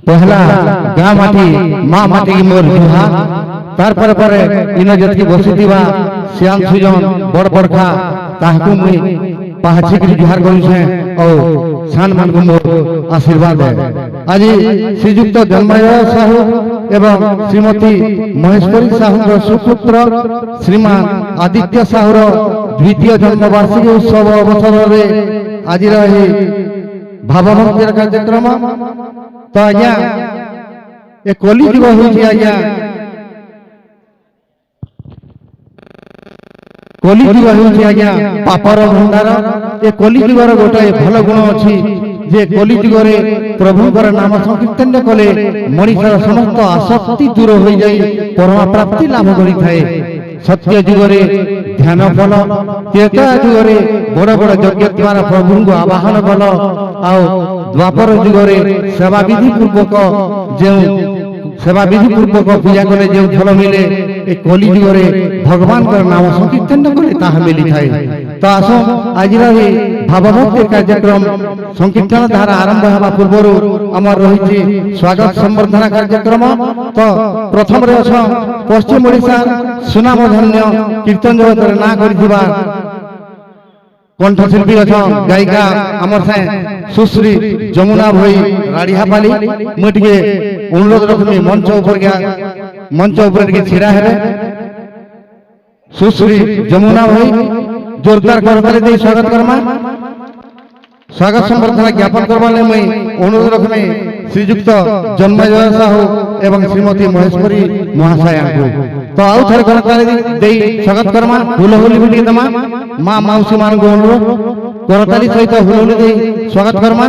पहला गाँ माटी माँ माटी की मोर जुहा तार पर इन जति बसिथिबा श्याम सुजन बड़ बड़खा ताहकु मुई पाछी की जुहार करूछे और सान मान को मोर आशीर्वाद है। आज श्रीजुक्त जन्मय साहू एवं श्रीमती महेश्वरी साहू सुपुत्र श्रीमान आदित्य साहूर द्वितीय जन्मवार्षिकी उत्सव अवसर में आज भावभक्तिर कार्यक्रम तो आज्ञा ए कली जुग होइछि आज्ञा कली जुग होइछि आज्ञा पापर भंडार ए कली जुगर गोटे भल गुण अछि जे कली जुगरे प्रभुकर नाम संकीर्तन कले मनुष्यर समस्त आसक्ति दूर हो जाई परम प्राप्ति लाभ करि थाए। सत्य जुगरे ध्यान फल त्रेता जुगरे बड़ बड़ यज्ञ द्वारा प्रभु को आवाहन कल आउ द्वापर जुगरे सेवा विधि पूर्वक जो सेवा विधि पूर्वक पूजा कले जो फल मिले ए कली जुगरे भगवान का नाम संकीर्तन कले ताहा मिली थाए। तो आसो आज भावभक्ति कार्यक्रम संकीर्तन धारा आरंभ हवा पूर्व आमर रही स्वागत संवर्धना कार्यक्रम। तो प्रथम रे अच्छा पश्चिम ओडिशा सुनामधन्य कीर्तन जगत ना करिथिबा कंठशिल्पी अच्छा गायिका आमर से सुश्री जमुना भाई राड़ीहापाली मुझे अनुरोध रखमी मंच ऊपर के छिड़ा है सुश्री जमुना भाई जोरदार करताली दे स्वागत करमा स्वागत संवर्धना ज्ञापन करवाले मैं अनुरोध रखमी श्रीजुक्त जन्मजय साहू एवं श्रीमती महेश्वरी महाशया को तो आउ थरे करताली दे स्वागत करमा हुलहुली भी दमा मां मौसी मान को अनुरोध करताली सहित हुलहुली दे स्वागत करमा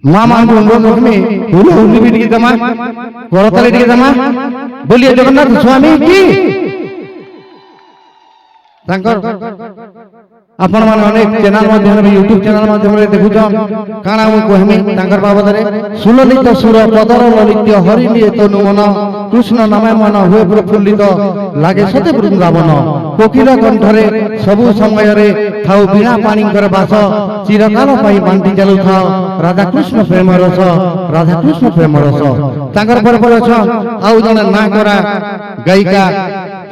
मां मान को अनुरोध रखमी हुलहुली भी दमा करताली दमा बोलिए जगन्नाथ स्वामी की आपण मान अनेक चैनल माध्यम रे यूट्यूब चैनल माध्यम रे देखुछन काना मु कहमी तांकर बाबद रे सुललित सुर पदर ललित हरि लिए तनु मन कृष्ण नामे मन हुए प्रफुल्लित लागे सते वृंदावन कोकिल कंठरे सबु समय रे थाउ बिना पानी कर बास चिरकाल पाई बांटी चलु था राधा कृष्ण प्रेम रस राधा कृष्ण प्रेम रस तांकर पर अछन आउ जने ना करा गायिका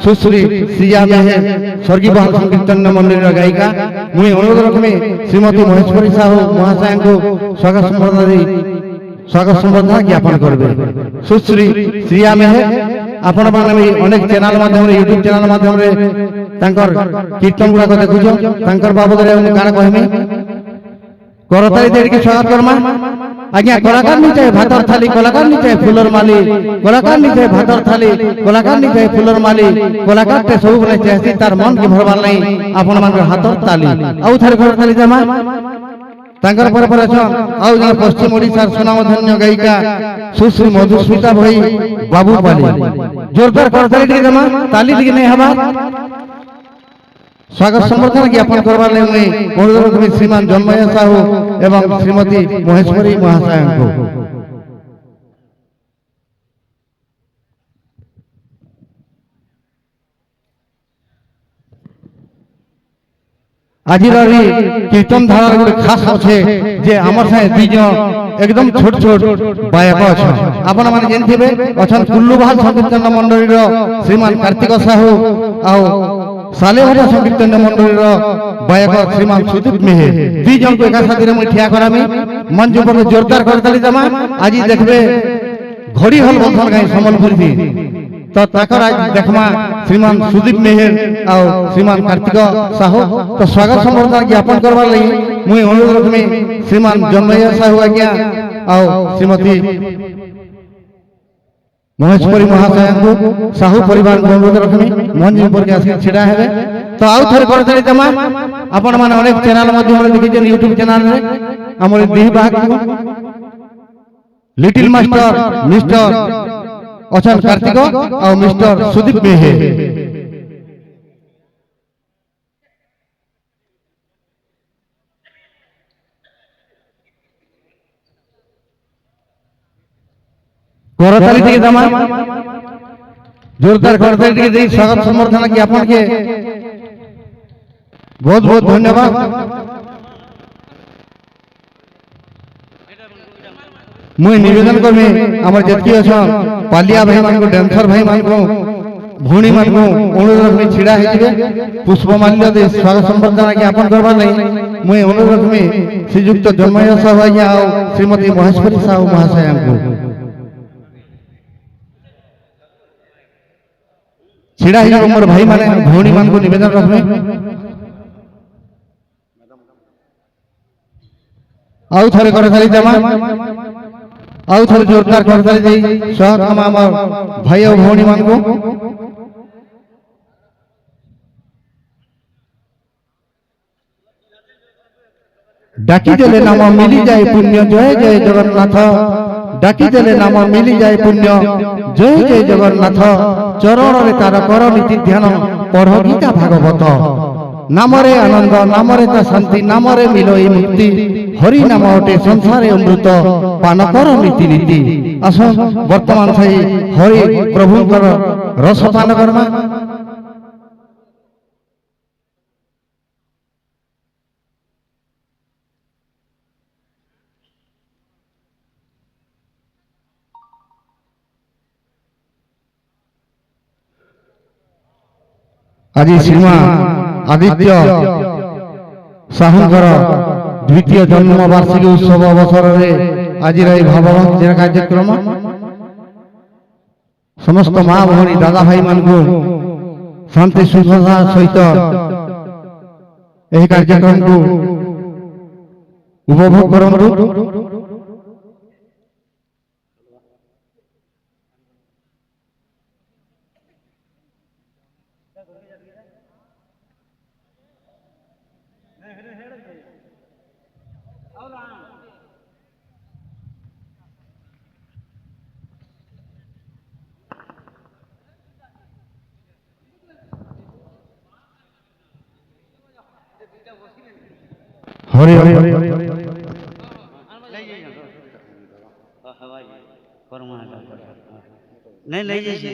सुश्री श्रिया मेहर स्वर्गीय बाल संकीर्तन मंदिर गायिका मुझे अनुरोध रखमी श्रीमती महेश्वरी साहू महाशय को स्वागत संवर्धना ज्ञापन करबे। सुश्री श्रिया मेहर आपण माने अनेक चैनल माध्यम रे यूट्यूब चैनल माध्यम रे तांकर कीर्तन गुडा को देखुछो तांकर बाबद रे हम काना कहमी करताली देर के स्वागत करमा आज्ञा कलाकार नहीं चाहे भातर थाली कलाकार नहीं चाहे फुलर माली कलाकार नहीं चाहे भातर थाली कलाकार नहीं चाहे फुलर माली कलाकार ते सब बने चाहती तार मन के भरबार नहीं आपण मान हाथर ताली आउ थारे करताली जमा तांकर पर अछ आउ जन पश्चिम ओडिसा सुनामधन्य गायिका सुश्री मधुस्मिता भाई बाबू पाली जोरदार करताली जमा ताली दिखे नहीं हवा स्वागत संवर्धना ज्ञापन करवार ले मैं अनुरोध रखमी श्रीमान जन्मय साहू एवं श्रीमती महेश्वरी महाशय को आज कीर्तन धारा गोटे खास अच्छे जे आमर साहे दुई एकदम छोट छोट बायक अच्छा आपण माने जानथिबे अछन कुल्लुबाल संकीर्तन मंडली रो श्रीमान कार्तिक साहू आउ सालेभरा संकीर्तन मंडली बायक श्रीमान सुदीप मेहर दुई जन को एक साथ में ठिया करामी मंच पर जोरदार करताली जमा आज देखबे घड़ी हल बंधन गाई संबलपुर थी तो ताकर आज देखमा श्रीमान सुदीप मेहर और श्रीमान कार्तिक साहू तो स्वागत संवर्धना ज्ञापन करवार लगी मुई अनुरोध रखमी श्रीमान जन्मय साहू आज्ञा और श्रीमती महेश्वरी महाशय को साहू परिवार को अनुरोध रखमी मंच ऊपर के आसी छिड़ा हेबे तो आउ थरे करताली जमा आपण माने अनेक चैनल माध्यम रे देखिजन यूट्यूब चैनल रे हमर देह भाग लिटिल मास्टर मिस्टर अचन कार्तिक और मिस्टर सुदीप मेहर करताली दिखे जमा जोरदार करताली दी स्वागत संबर्धना ज्ञापन के बहुत बहुत धन्यवाद। मुझे निवेदन करमी आम जी अच्छा पालिया भाई मान को डांसर भाई मान को भौणी मान को अनुरोध में छिड़ा है पुष्पमाल्य दे स्वागत संबर्धना ज्ञापन करवा नहीं मुझे अनुरोध में श्रीजुक्त जन्मय साहू श्रीमती महेश्वरी साहू महाशय को छिड़ा है मोर भाई माने भौणी मान को निवेदन रखमे आउ थरे करताली देमा आउ थरे जोरदार करताली दे स्वागत हम हमर भाई और भौणी मान को डाकी देले नाम मिली जाए पुण्य जय जय जगन्नाथ डाकी देले नाम मिली जाए पुण्य जय जय जगन्नाथ चरण रे तार कर नीति ध्यान पढ़ गीता भागवत नामरे आनंद नामरे ता शांति नामरे मिलोई मुक्ति हरि नाम अटे संसारे अमृत पान कर नीति नीति आस वर्तमान सही हरि प्रभु रस पान करमा आज श्रीमा आदित्य साहूंकर द्वितीय जन्म वार्षिकी उत्सव अवसर में आज भाववंत कार्यक्रम समस्त माँ भौणी दादा भाई मान को शांति श्रृंखला सहित यह कार्यक्रम को उपभोग करूँ। हरे हरे नहीं ले जाइए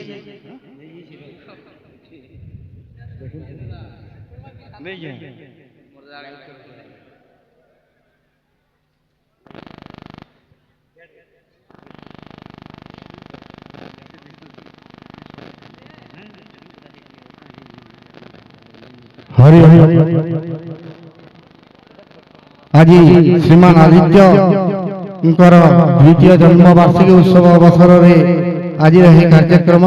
हरे हरे आज श्रीमान आदित्य द्वितीय जन्म वार्षिकी उत्सव अवसर में आज यह कार्यक्रम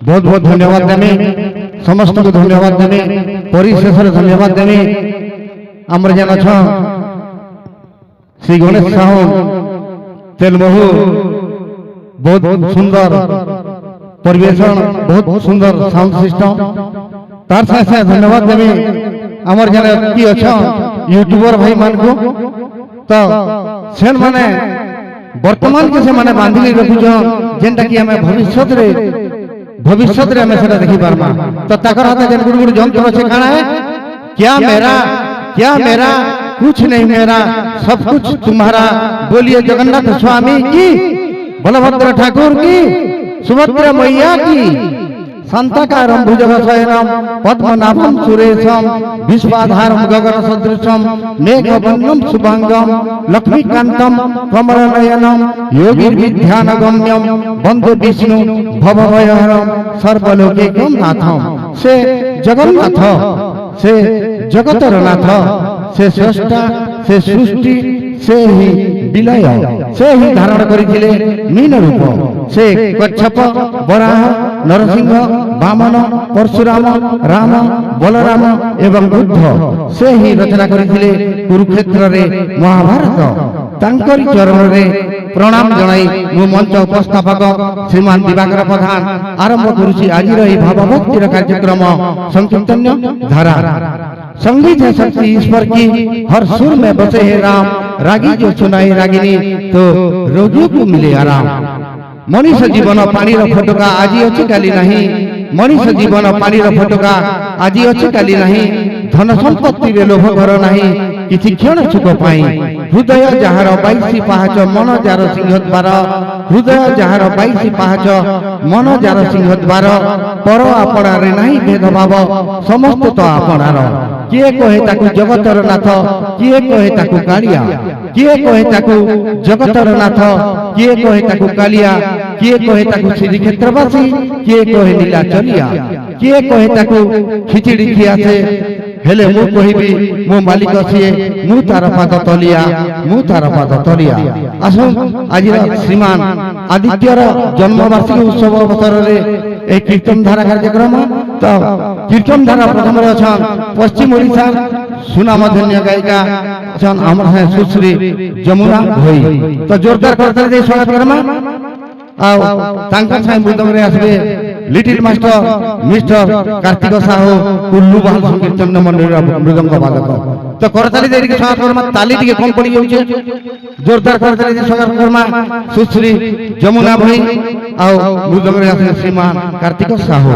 बहुत बहुत धन्यवाद देमी समस्त को धन्यवाद देमी परिशेष धन्यवाद देमी आमर जेन अच्छा श्री गणेश साहू तेलमहू बहुत सुंदर परिवेशन बहुत सुंदर साउंड सिस्टम तार साथ धन्यवाद देवी आमर जने की अच्छा यूट्यूबर भाई मान को तो सेन माने वर्तमान के से माने बांधिली रखुछ जेंटा कि हमें भविष्य रे हमें सेटा देखि पारमा तो ताकर हाथ जेन गुड़ गुड़ जंत्र छे काना है क्या मेरा कुछ नहीं मेरा सब कुछ तुम्हारा बोलिए जगन्नाथ स्वामी की बलभद्र ठाकुर की सुभद्रा मैया की शांताकारं भुजगशयनं पद्मनाभं सुरेशं विश्वाधारं गगन सदृशं मेघवर्णं शुभांगं लक्ष्मीकान्तं कमलनयनं योगिर्विद्यानगम्यं वन्दे विष्णु भवभयहरं सर्वलोकैकं नाथं से जगन्नाथ से जगतर नाथ से स्रष्टा से सृष्टि से ही विलय से ही धारण करिथिले मीन रूप से कच्छप वराह नरसिंह वामन परशुराम राम बलराम एवं बुद्ध से ही रचना करिथिले कुरुक्षेत्र रे महाभारत तांकरी चरण रे प्रणाम जणाई मु मंच उपस्थापक श्रीमान दिवाकर प्रधान आरंभ करुछि आजिर एही भावभक्तिर कार्यक्रम संकीर्तन्य धारा संगीत है शक्ति ईश्वर की हर सुर में बसे है राम रागी जो सुनाई रागिनी तो रोगियों को मिले आराम मनुष्य जीवन पानी रो फटका आज अच्छी काली नहीं मनुष्य जीवन पानी रो फटका आज अच्छी काली नहीं धन संपत्ति रे लोभ कर नाही किछि क्षण सुख पाई हृदय जहार 22 पाहाच मन जार सिंह द्वार हृदय जहार 22 पाहाच मन जार सिंह द्वार पर आपणा रे नाही भेदभाव समस्त तो आपणार किए कहे ताकू जगतर नाथ किए कहे ताकू कालिया किए कहे ताकू जगतर नाथ किए कहे ताकू कालिया किए कहे ताकू श्री क्षेत्रवासी किए कहे नीलाचलिया किए कहे ताकू खिचड़ी खियासे हेले मु कहिबी मो मालिक सिए मु तार पाद तलिया मु तार पाद तलिया आसो आज श्रीमान आदित्यर जन्मवार्षिकी उत्सव अवसर रे ए कीर्तन धारा कार्यक्रम तो कीर्तन धारा प्रथम रे अछन पश्चिम ओडिसा सुनामधन्य गायिका अछन हमर है सुश्री जमुना भोई तो जोरदार करते दे स्वागत करमा आ तांकर साई मृदंग रे आसबे little master mister Kartik Sahu Kullu बाल संकीर्तन मंडली मृदंग बादक तो करताली दे के स्वागत करमा ताली टिके कम पड़ी जाउछे जोरदार करताली दे स्वागत करमा सुश्री जमुना भोई आ मृदंग रे आसबे श्रीमान कार्तिक साहू।